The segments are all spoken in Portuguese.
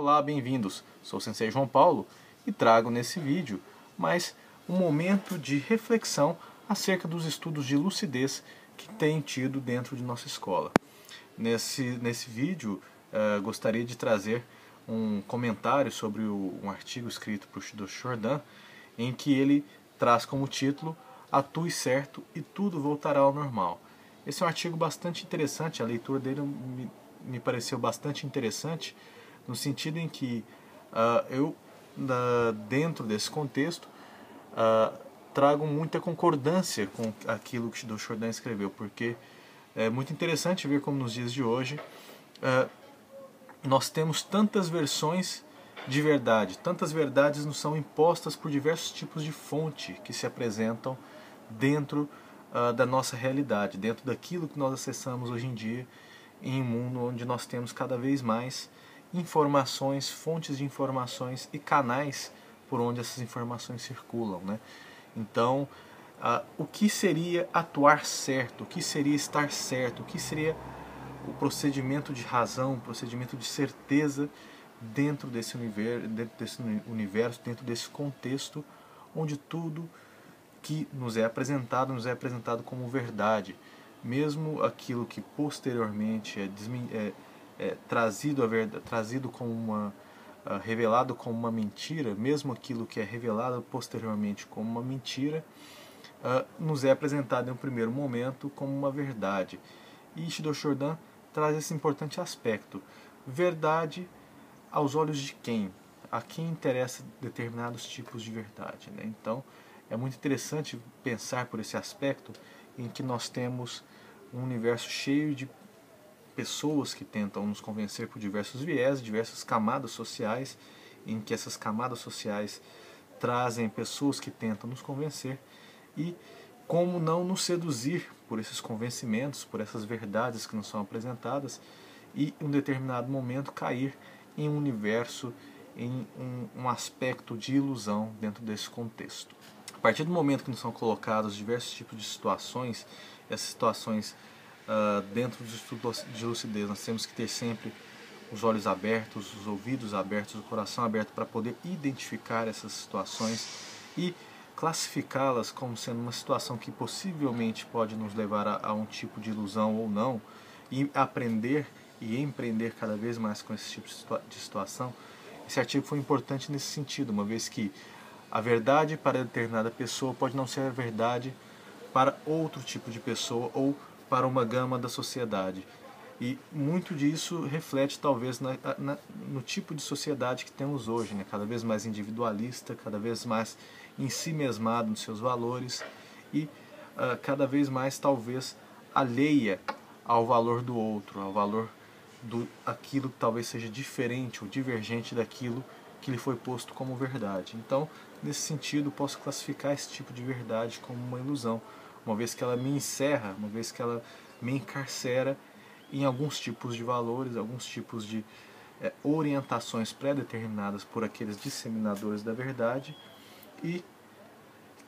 Olá, bem-vindos! Sou o Sensei João Paulo e trago nesse vídeo mais um momento de reflexão acerca dos estudos de lucidez que tem tido dentro de nossa escola. Nesse vídeo, gostaria de trazer um comentário sobre um artigo escrito por Shidoshi Jordan, em que ele traz como título "Atue certo e tudo voltará ao normal". Esse é um artigo bastante interessante, a leitura dele me pareceu bastante interessante, no sentido em que dentro desse contexto, trago muita concordância com aquilo que Shidoshi Jordan escreveu, porque é muito interessante ver como nos dias de hoje nós temos tantas versões de verdade, tantas verdades nos são impostas por diversos tipos de fonte que se apresentam dentro da nossa realidade, dentro daquilo que nós acessamos hoje em dia, em um mundo onde nós temos cada vez mais informações, fontes de informações e canais por onde essas informações circulam, né? Então, o que seria atuar certo? O que seria estar certo? O que seria o procedimento de razão, o procedimento de certeza dentro desse universo, dentro desse contexto onde tudo que nos é apresentado como verdade, mesmo aquilo que posteriormente é trazido como revelado como uma mentira, mesmo aquilo que é revelado posteriormente como uma mentira, nos é apresentado em um primeiro momento como uma verdade. E Shidoshi Jordan traz esse importante aspecto: verdade aos olhos de quem? A quem interessa determinados tipos de verdade, né? Então, é muito interessante pensar por esse aspecto em que nós temos um universo cheio de pessoas que tentam nos convencer por diversos viés, diversas camadas sociais, em que essas camadas sociais trazem pessoas que tentam nos convencer, e como não nos seduzir por esses convencimentos, por essas verdades que nos são apresentadas, e em um determinado momento cair em um universo, em um aspecto de ilusão dentro desse contexto. A partir do momento que nos são colocados diversos tipos de situações, essas situações dentro do estudo de lucidez, nós temos que ter sempre os olhos abertos, os ouvidos abertos, o coração aberto para poder identificar essas situações e classificá-las como sendo uma situação que possivelmente pode nos levar a um tipo de ilusão ou não, e aprender e empreender cada vez mais com esse tipo de situação. Esse artigo foi importante nesse sentido, uma vez que a verdade para determinada pessoa pode não ser a verdade para outro tipo de pessoa ou para uma gama da sociedade. E muito disso reflete talvez no tipo de sociedade que temos hoje, né? Cada vez mais individualista, cada vez mais em si mesmado nos seus valores e cada vez mais talvez alheia ao valor do outro, ao valor aquilo que talvez seja diferente ou divergente daquilo que lhe foi posto como verdade. Então, nesse sentido, posso classificar esse tipo de verdade como uma ilusão, uma vez que ela me encerra, uma vez que ela me encarcera em alguns tipos de valores, alguns tipos de orientações pré-determinadas por aqueles disseminadores da verdade, e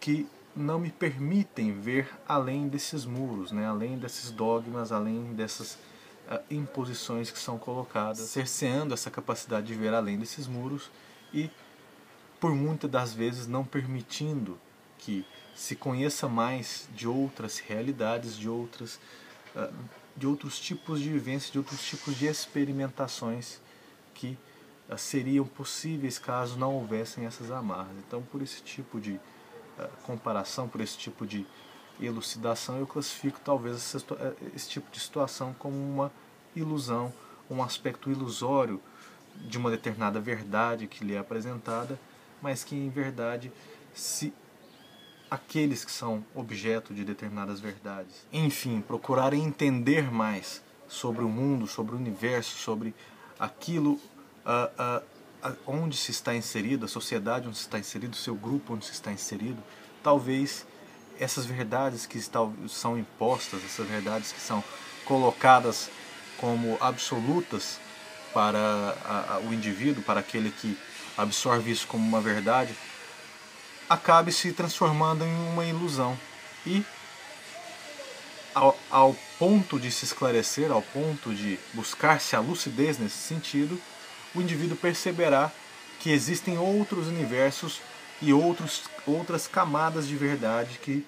que não me permitem ver além desses muros, né? Além desses dogmas, além dessas imposições que são colocadas, cerceando essa capacidade de ver além desses muros e, por muitas das vezes, não permitindo que se conheça mais de outras realidades, de outros tipos de vivência, de outros tipos de experimentações que seriam possíveis caso não houvessem essas amarras. Então, por esse tipo de comparação, por esse tipo de elucidação, eu classifico talvez esse tipo de situação como uma ilusão, um aspecto ilusório de uma determinada verdade que lhe é apresentada, mas que em verdade, se aqueles que são objeto de determinadas verdades, enfim, procurarem entender mais sobre o mundo, sobre o universo, sobre aquilo onde se está inserido, a sociedade onde se está inserido, o seu grupo onde se está inserido, talvez essas verdades que são impostas, essas verdades que são colocadas como absolutas para o indivíduo, para aquele que absorve isso como uma verdade, acabe se transformando em uma ilusão. E ao ponto de se esclarecer, ao ponto de buscar-se a lucidez nesse sentido, o indivíduo perceberá que existem outros universos e outras camadas de verdade que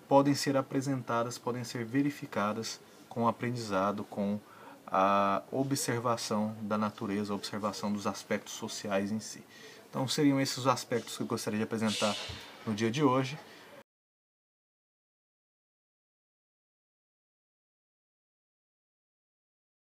podem ser apresentadas, podem ser verificadas com o aprendizado, com a observação da natureza, a observação dos aspectos sociais em si. Então seriam esses os aspectos que eu gostaria de apresentar no dia de hoje.